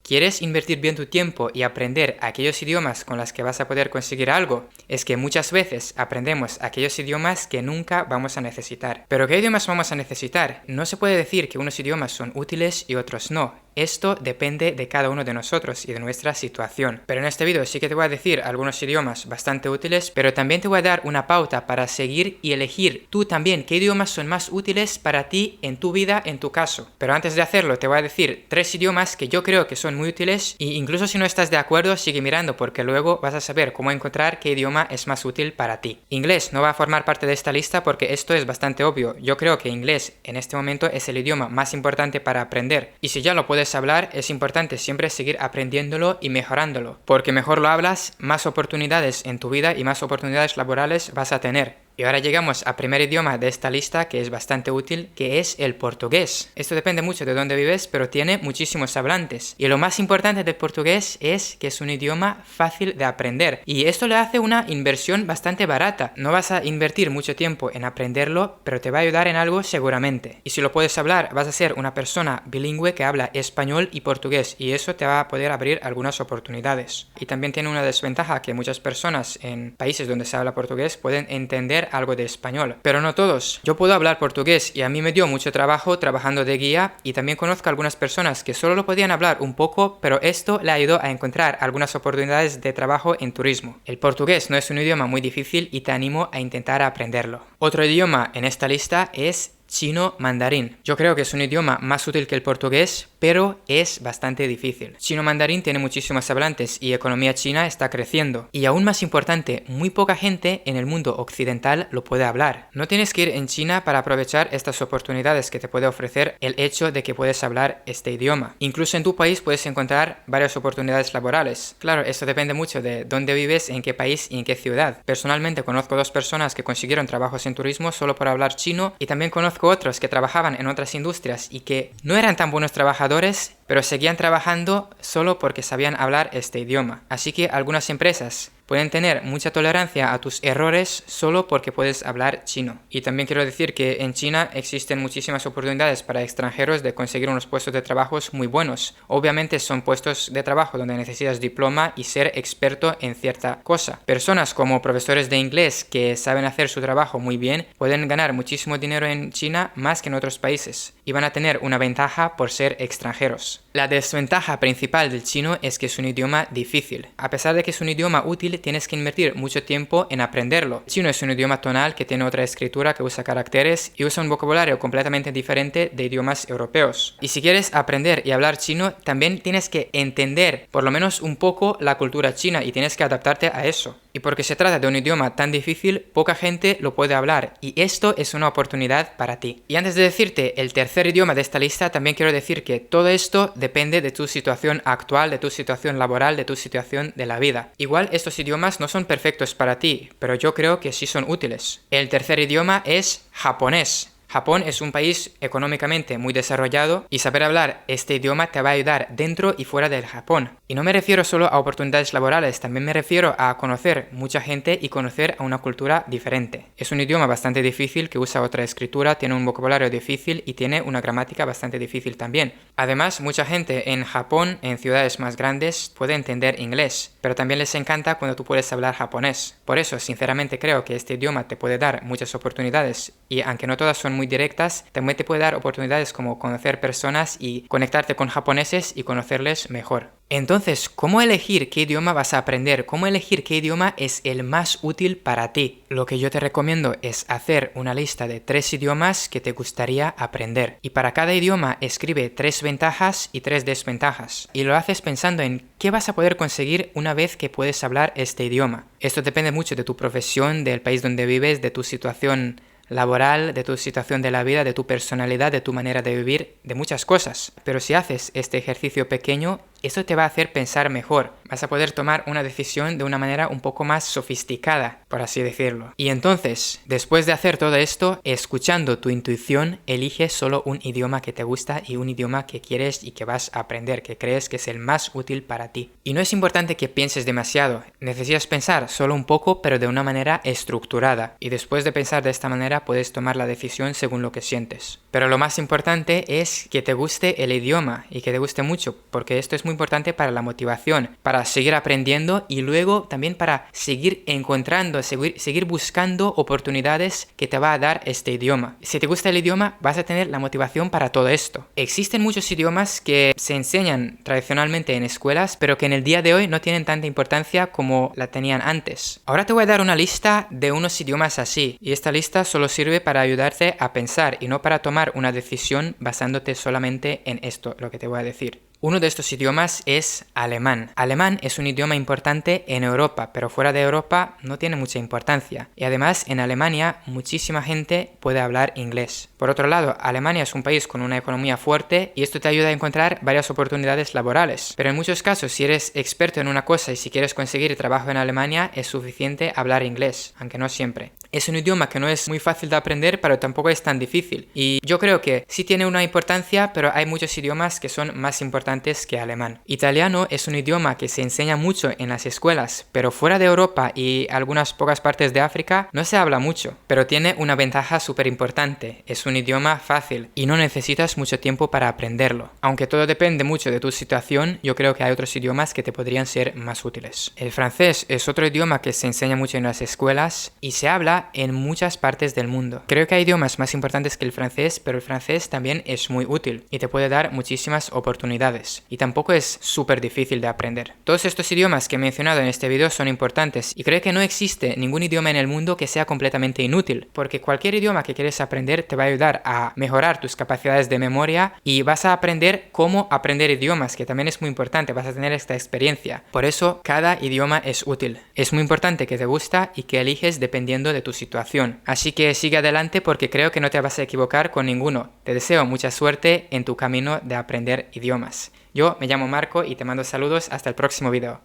¿Quieres invertir bien tu tiempo y aprender aquellos idiomas con los que vas a poder conseguir algo? Es que muchas veces aprendemos aquellos idiomas que nunca vamos a necesitar. ¿Pero qué idiomas vamos a necesitar? No se puede decir que unos idiomas son útiles y otros no. Esto depende de cada uno de nosotros y de nuestra situación. Pero en este vídeo sí que te voy a decir algunos idiomas bastante útiles, pero también te voy a dar una pauta para seguir y elegir tú también qué idiomas son más útiles para ti en tu vida, en tu caso. Pero antes de hacerlo te voy a decir 3 idiomas que yo creo que son muy útiles y incluso si no estás de acuerdo sigue mirando porque luego vas a saber cómo encontrar qué idioma es más útil para ti. Inglés no va a formar parte de esta lista porque esto es bastante obvio. Yo creo que inglés en este momento es el idioma más importante para aprender y si ya lo puedes hablar, es importante siempre seguir aprendiéndolo y mejorándolo, porque mejor lo hablas, más oportunidades en tu vida y más oportunidades laborales vas a tener. Y ahora llegamos al primer idioma de esta lista que es bastante útil, que es el portugués. Esto depende mucho de dónde vives, pero tiene muchísimos hablantes. Y lo más importante del portugués es que es un idioma fácil de aprender. Y esto le hace una inversión bastante barata. No vas a invertir mucho tiempo en aprenderlo, pero te va a ayudar en algo seguramente. Y si lo puedes hablar, vas a ser una persona bilingüe que habla español y portugués. Y eso te va a poder abrir algunas oportunidades. Y también tiene una desventaja que muchas personas en países donde se habla portugués pueden entender algo de español, pero no todos. Yo puedo hablar portugués y a mí me dio mucho trabajo trabajando de guía y también conozco a algunas personas que solo lo podían hablar un poco, pero esto le ayudó a encontrar algunas oportunidades de trabajo en turismo. El portugués no es un idioma muy difícil y te animo a intentar aprenderlo. Otro idioma en esta lista es chino mandarín. Yo creo que es un idioma más útil que el portugués, pero es bastante difícil. Chino mandarín tiene muchísimos hablantes y economía china está creciendo. Y aún más importante, muy poca gente en el mundo occidental lo puede hablar. No tienes que ir en China para aprovechar estas oportunidades que te puede ofrecer el hecho de que puedes hablar este idioma. Incluso en tu país puedes encontrar varias oportunidades laborales. Claro, esto depende mucho de dónde vives, en qué país y en qué ciudad. Personalmente conozco 2 personas que consiguieron trabajos en turismo solo por hablar chino y también conozco otros que trabajaban en otras industrias y que no eran tan buenos trabajadores, pero seguían trabajando solo porque sabían hablar este idioma. Así que algunas empresas pueden tener mucha tolerancia a tus errores solo porque puedes hablar chino. Y también quiero decir que en China existen muchísimas oportunidades para extranjeros de conseguir unos puestos de trabajo muy buenos. Obviamente son puestos de trabajo donde necesitas diploma y ser experto en cierta cosa. Personas como profesores de inglés que saben hacer su trabajo muy bien pueden ganar muchísimo dinero en China más que en otros países y van a tener una ventaja por ser extranjeros. La desventaja principal del chino es que es un idioma difícil. A pesar de que es un idioma útil, tienes que invertir mucho tiempo en aprenderlo. El chino es un idioma tonal que tiene otra escritura, que usa caracteres y usa un vocabulario completamente diferente de idiomas europeos. Y si quieres aprender y hablar chino, también tienes que entender por lo menos un poco la cultura china y tienes que adaptarte a eso. Y porque se trata de un idioma tan difícil, poca gente lo puede hablar y esto es una oportunidad para ti. Y antes de decirte el tercer idioma de esta lista, también quiero decir que todo esto depende de tu situación actual, de tu situación laboral, de tu situación de la vida. Igual estos idiomas no son perfectos para ti, pero yo creo que sí son útiles. El tercer idioma es japonés. Japón es un país económicamente muy desarrollado y saber hablar este idioma te va a ayudar dentro y fuera del Japón. Y no me refiero solo a oportunidades laborales, también me refiero a conocer mucha gente y conocer a una cultura diferente. Es un idioma bastante difícil que usa otra escritura, tiene un vocabulario difícil y tiene una gramática bastante difícil también. Además, mucha gente en Japón, en ciudades más grandes, puede entender inglés, pero también les encanta cuando tú puedes hablar japonés. Por eso, sinceramente creo que este idioma te puede dar muchas oportunidades y aunque no todas son muy directas, también te puede dar oportunidades como conocer personas y conectarte con japoneses y conocerles mejor. Entonces, ¿cómo elegir qué idioma vas a aprender? ¿Cómo elegir qué idioma es el más útil para ti? Lo que yo te recomiendo es hacer una lista de 3 idiomas que te gustaría aprender. Y para cada idioma escribe 3 ventajas y 3 desventajas. Y lo haces pensando en qué vas a poder conseguir una vez que puedes hablar este idioma. Esto depende mucho de tu profesión, del país donde vives, de tu situación laboral, de tu situación de la vida, de tu personalidad, de tu manera de vivir, de muchas cosas. Pero si haces este ejercicio pequeño, eso te va a hacer pensar mejor. Vas a poder tomar una decisión de una manera un poco más sofisticada, por así decirlo. Y entonces, después de hacer todo esto, escuchando tu intuición, elige solo un idioma que te gusta y un idioma que quieres y que vas a aprender, que crees que es el más útil para ti. Y no es importante que pienses demasiado. Necesitas pensar solo un poco, pero de una manera estructurada. Y después de pensar de esta manera, puedes tomar la decisión según lo que sientes. Pero lo más importante es que te guste el idioma y que te guste mucho, porque esto es muy importante para la motivación, para seguir aprendiendo y luego también para seguir encontrando, seguir buscando oportunidades que te va a dar este idioma. Si te gusta el idioma, vas a tener la motivación para todo esto. Existen muchos idiomas que se enseñan tradicionalmente en escuelas, pero que en el día de hoy no tienen tanta importancia como la tenían antes. Ahora te voy a dar una lista de unos idiomas así, y esta lista solo sirve para ayudarte a pensar y no para tomar una decisión basándote solamente en esto, lo que te voy a decir. Uno de estos idiomas es alemán. Alemán es un idioma importante en Europa, pero fuera de Europa no tiene mucha importancia. Y además, en Alemania, muchísima gente puede hablar inglés. Por otro lado, Alemania es un país con una economía fuerte y esto te ayuda a encontrar varias oportunidades laborales. Pero en muchos casos, si eres experto en una cosa y si quieres conseguir trabajo en Alemania, es suficiente hablar inglés, aunque no siempre. Es un idioma que no es muy fácil de aprender, pero tampoco es tan difícil. Y yo creo que sí tiene una importancia, pero hay muchos idiomas que son más importantes que alemán. Italiano es un idioma que se enseña mucho en las escuelas, pero fuera de Europa y algunas pocas partes de África no se habla mucho. Pero tiene una ventaja súper importante. Es un idioma fácil y no necesitas mucho tiempo para aprenderlo. Aunque todo depende mucho de tu situación, yo creo que hay otros idiomas que te podrían ser más útiles. El francés es otro idioma que se enseña mucho en las escuelas y se habla en muchas partes del mundo. Creo que hay idiomas más importantes que el francés, pero el francés también es muy útil y te puede dar muchísimas oportunidades. Y tampoco es súper difícil de aprender. Todos estos idiomas que he mencionado en este video son importantes y creo que no existe ningún idioma en el mundo que sea completamente inútil, porque cualquier idioma que quieres aprender te va a ayudar a mejorar tus capacidades de memoria y vas a aprender cómo aprender idiomas, que también es muy importante, vas a tener esta experiencia. Por eso, cada idioma es útil. Es muy importante que te gusta y que eliges dependiendo de tu situación. Así que sigue adelante porque creo que no te vas a equivocar con ninguno. Te deseo mucha suerte en tu camino de aprender idiomas. Yo me llamo Marco y te mando saludos hasta el próximo video.